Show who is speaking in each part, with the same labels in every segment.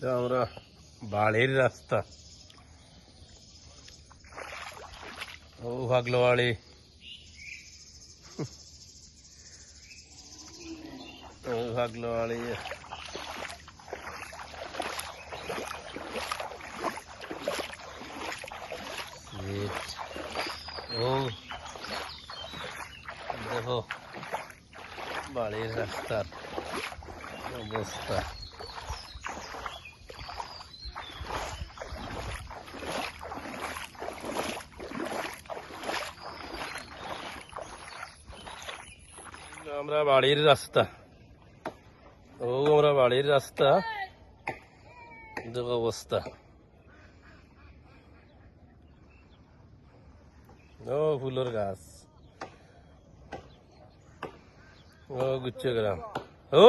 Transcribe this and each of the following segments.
Speaker 1: এটা আমরা বাড়ির রাস্তা। ও ভাগলো বাড়ি, ও ভাগলো বাড়ি। ও দেখো বাড়ির রাস্তার অবস্থা। আমরা বাড়ির রাস্তা, ও আমরা বাড়ির রাস্তা, দেখো অবস্থা। ও ফুলের গাছ, ও গুচ্ছ গ্রাম। ও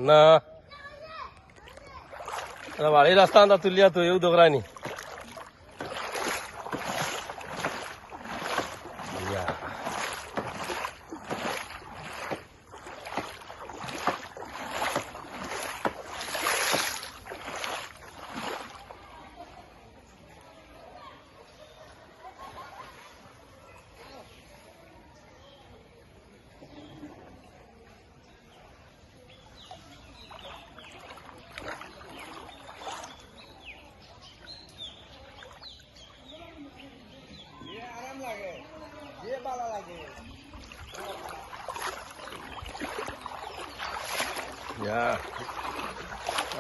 Speaker 1: না বাড়ির রাস্তা আন্দা তুলিয়া তো এও দোকরানি।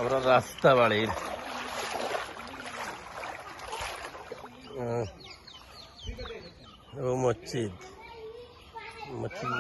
Speaker 1: আমরা রাস্তা বাড়ির ও মসজিদ, মসজিদ।